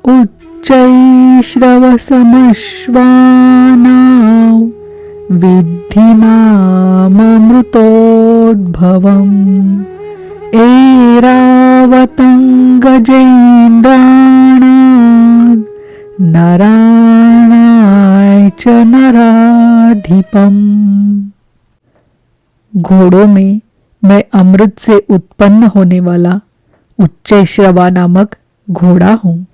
उच्चैश्रवसमश्वानां विद्धि माममृतोद्भवम् ऐरावतं गजेन्द्राणां नराणाय च नराधिपम्। घोड़ों में मैं अमृत से उत्पन्न होने वाला उच्चैश्रवा नामक घोड़ा हूँ।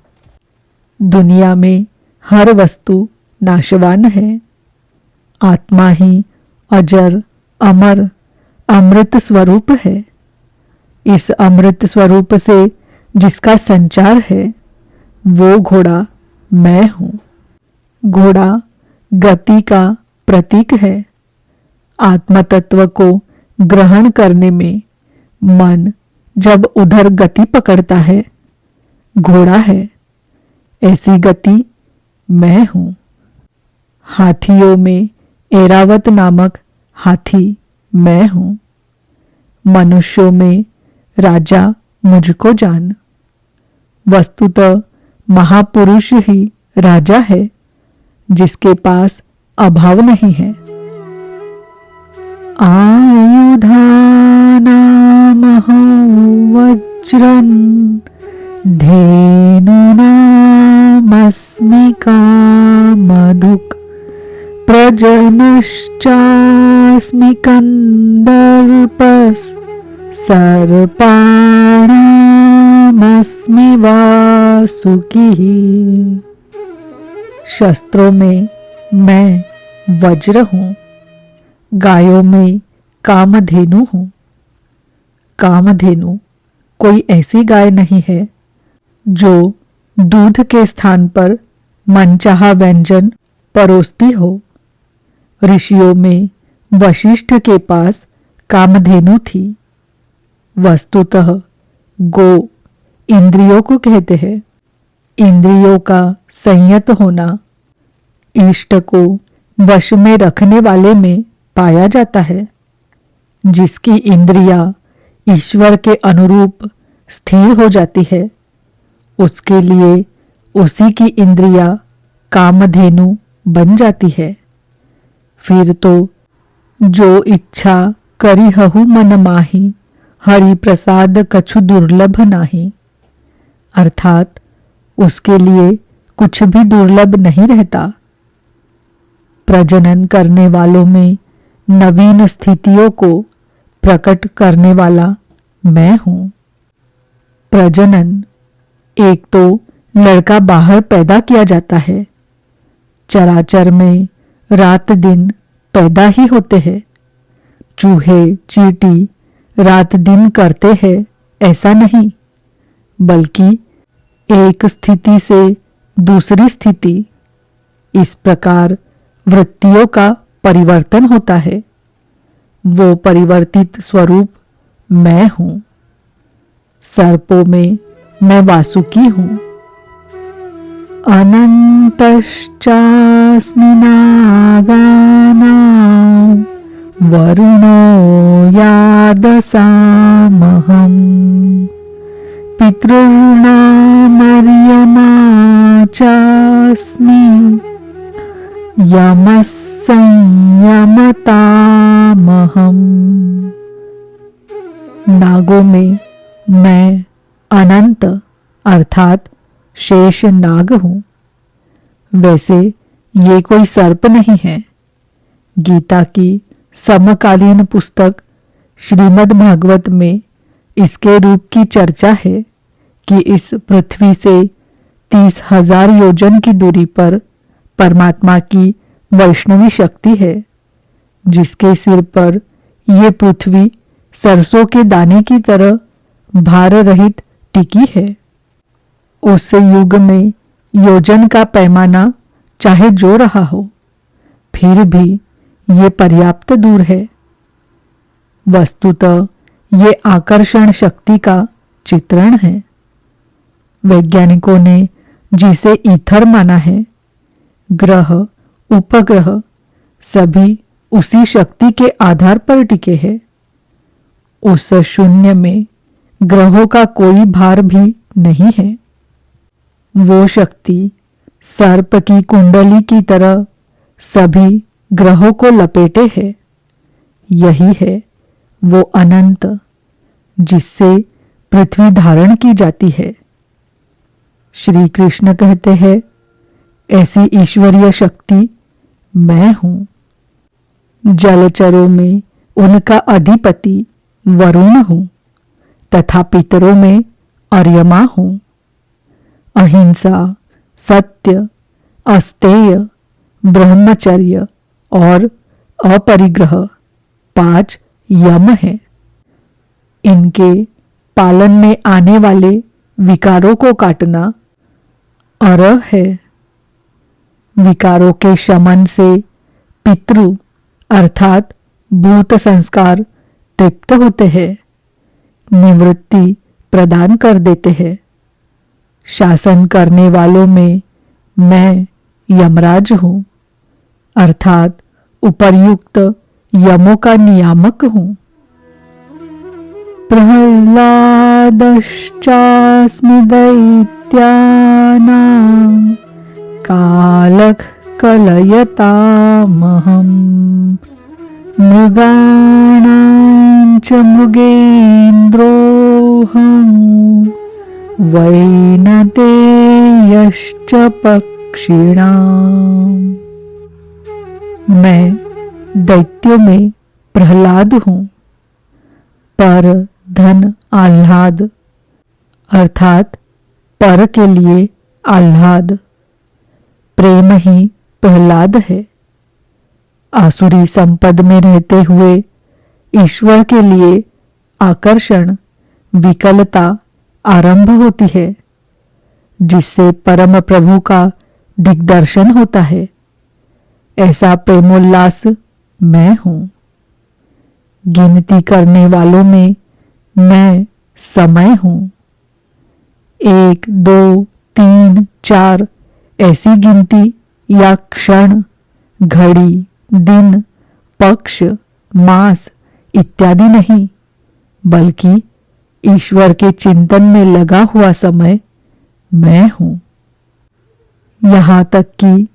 दुनिया में हर वस्तु नाशवान है, आत्मा ही अजर अमर अमृत स्वरूप है। इस अमृत स्वरूप से जिसका संचार है वो घोड़ा मैं हूँ। घोड़ा गति का प्रतीक है। आत्म तत्व को ग्रहण करने में मन जब उधर गति पकड़ता है, घोड़ा है, ऐसी गति मैं हूँ। हाथियों में ऐरावत नामक हाथी मैं हूँ। मनुष्यों में राजा मुझको जान। वस्तुतः महापुरुष ही राजा है जिसके पास अभाव नहीं है। आयुधानामहं वज्रं धेनूनामस्मि कामधुक् प्रजनश्चास्मि कन्दर्पस् सर्पाणामस्मि वासुकिः। शस्त्रों में मैं वज्र हूँ, गायों में कामधेनु हूँ। कामधेनु कोई ऐसी गाय नहीं है जो दूध के स्थान पर मनचाहा व्यंजन परोसती हो। ऋषियों में वशिष्ठ के पास कामधेनु थी। वस्तुतः गो इंद्रियों को कहते हैं। इंद्रियों का संयत होना इष्ट को वश में रखने वाले में पाया जाता है। जिसकी इंद्रिया ईश्वर के अनुरूप स्थिर हो जाती है, उसके लिए उसी की इंद्रिया कामधेनु बन जाती है। फिर तो जो इच्छा करिहु मन माही, हरि प्रसाद कछु दुर्लभ नाही। अर्थात उसके लिए कुछ भी दुर्लभ नहीं रहता। प्रजनन करने वालों में नवीन स्थितियों को प्रकट करने वाला मैं हूँ। प्रजनन एक तो लड़का बाहर पैदा किया जाता है। चराचर में रात दिन पैदा ही होते हैं। चूहे चींटी रात दिन करते हैं ऐसा नहीं, बल्कि एक स्थिति से दूसरी स्थिति, इस प्रकार वृत्तियों का परिवर्तन होता है। वो परिवर्तित स्वरूप मैं हूँ। सर्पों में मैं वासुकी हूँ। अनन्तश्चास्मि नागानां वरुणो यादसामहम् पितॄणामर्यमा चास्मि यमः संयमतामहम्। नागों में मैं अनंत अर्थात शेष नाग हूँ। वैसे ये कोई सर्प नहीं है। गीता की समकालीन पुस्तक श्रीमद् भागवत में इसके रूप की चर्चा है कि इस पृथ्वी से 30,000 योजन की दूरी पर परमात्मा की वैष्णवी शक्ति है, जिसके सिर पर ये पृथ्वी सरसों के दाने की तरह भार रहित टिकी है। उस युग में योजन का पैमाना चाहे जो रहा हो, फिर भी ये पर्याप्त दूर है। वस्तुतः ये आकर्षण शक्ति का चित्रण है। वैज्ञानिकों ने जिसे ईथर माना है, ग्रह उपग्रह सभी उसी शक्ति के आधार पर टिके हैं। उस शून्य में ग्रहों का कोई भार भी नहीं है। वो शक्ति सर्प की कुंडली की तरह सभी ग्रहों को लपेटे है। यही है वो अनंत जिससे पृथ्वी धारण की जाती है। श्री कृष्ण कहते हैं, ऐसी ईश्वरीय शक्ति मैं हूं। जलचरों में उनका अधिपति वरुण हूं तथा पितरों में अर्यमा हूं। अहिंसा, सत्य, अस्तेय, ब्रह्मचर्य और अपरिग्रह 5 यम हैं। इनके पालन में आने वाले विकारों को काटना अरह है। विकारों के शमन से पितृ अर्थात भूत संस्कार तृप्त होते हैं, निवृत्ति प्रदान कर देते हैं। शासन करने वालों में मैं यमराज हूं, अर्थात उपर्युक्त यमों का नियामक हूं। प्रह्लादश्चास्मि दैत्यानां कालः कलयतामहम् मृगाणां च मृगेन्द्रोऽहम् वैनतेयश्च पक्षिणाम्। मैं दैत्यों में प्रहलाद हूं। पर धन आह्लाद अर्थात पर के लिए आह्लाद, प्रेम ही प्रहलाद है। आसुरी संपद में रहते हुए ईश्वर के लिए आकर्षण, विकलता आरंभ होती है, जिससे परम प्रभु का दिग्दर्शन होता है। ऐसा प्रेमोल्लास मैं हूं। गिनती करने वालों में मैं समय हूं। 1, 2, 3, 4 ऐसी गिनती या क्षण, घड़ी, दिन, पक्ष, मास इत्यादि नहीं, बल्कि ईश्वर के चिंतन में लगा हुआ समय मैं हूं। यहाँ तक कि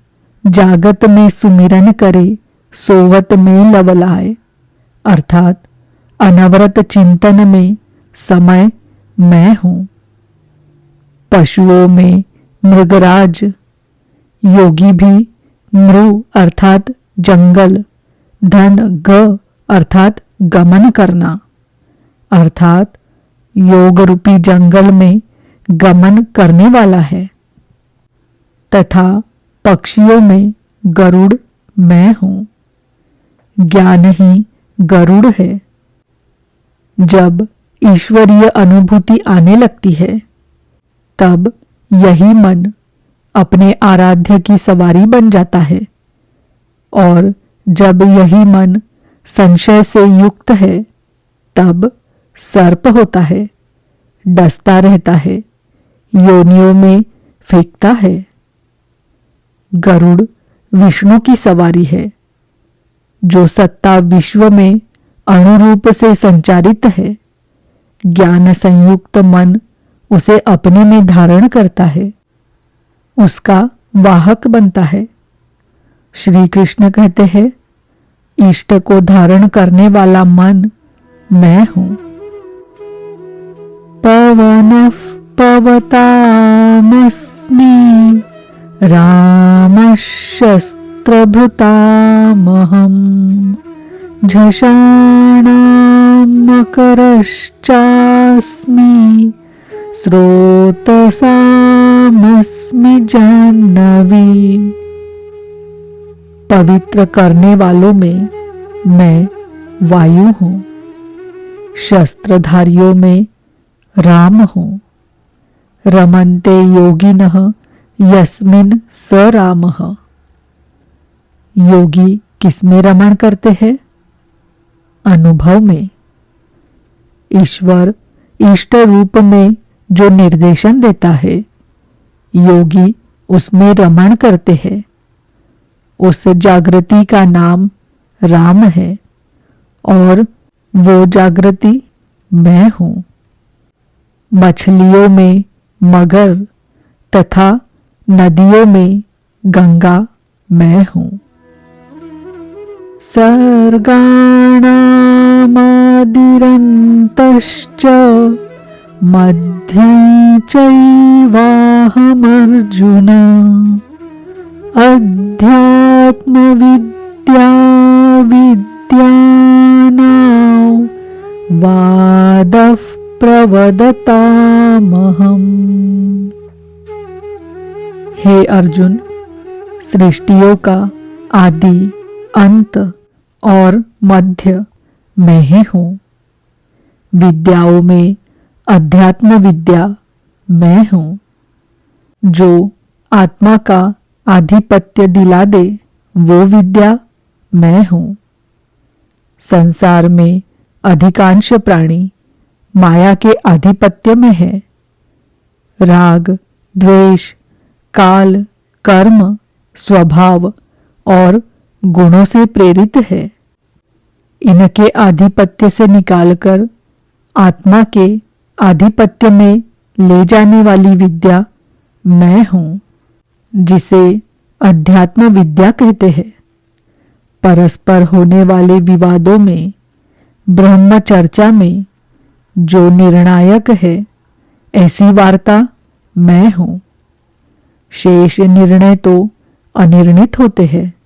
जागत में सुमिरन करे, सोवत में लवलाए, अर्थात अनवरत चिंतन में समय मैं हूं। पशुओं में मृगराज, योगी भी मृ अर्थात जंगल, धन ग अर्थात गमन करना, अर्थात योग रूपी जंगल में गमन करने वाला है। तथा पक्षियों में गरुड़ मैं हूं। ज्ञान ही गरुड़ है। जब ईश्वरीय अनुभूति आने लगती है, तब यही मन अपने आराध्य की सवारी बन जाता है। और जब यही मन संशय से युक्त है, तब सर्प होता है, डसता रहता है, योनियों में फेंकता है। गरुड़ विष्णु की सवारी है, जो सत्ता विश्व में अणुरूप से संचारित है। ज्ञान संयुक्त मन उसे अपने में धारण करता है, उसका वाहक बनता है। श्री कृष्ण कहते हैं, इष्ट को धारण करने वाला मन मैं हूं। पवनः पवतामस्मि रामः शस्त्रभृतामहम् झषाणां मकरश्चास्मि स्रोतसामस्मि जाह्नवी। पवित्र करने वालों में मैं वायु हूं। शस्त्रधारियों में राम हूं। रमन्ते योगिनः यस्मिन् स रामः। योगी किसमें रमण करते हैं? अनुभव में। ईश्वर इष्ट रूप में जो निर्देशन देता है, योगी उसमें रमण करते हैं। उस जागृति का नाम राम है और वो जागृति मैं हूं। मछलियों में मगर तथा नदियों में गंगा मैं हूँ। सर्गाणामादिरन्तश्च मध्यं चैवाहमर्जुन अध्यात्मविद्या विद्यानां वादः प्रवदतामहम्। हे अर्जुन, सृष्टियों का आदि, अंत और मध्य मैं ही हूँ। विद्याओं में अध्यात्म विद्या मैं हूँ। जो आत्मा का आधिपत्य दिला दे वो विद्या मैं हूँ। संसार में अधिकांश प्राणी माया के आधिपत्य में है। राग, द्वेष, काल, कर्म, स्वभाव और गुणों से प्रेरित है। इनके आधिपत्य से निकालकर आत्मा के आधिपत्य में ले जाने वाली विद्या मैं हूँ, जिसे अध्यात्म विद्या कहते हैं। परस्पर होने वाले विवादों में, ब्रह्म चर्चा में जो निर्णायक है, ऐसी वार्ता मैं हूँ। शेष निर्णय तो अनिर्णित होते हैं।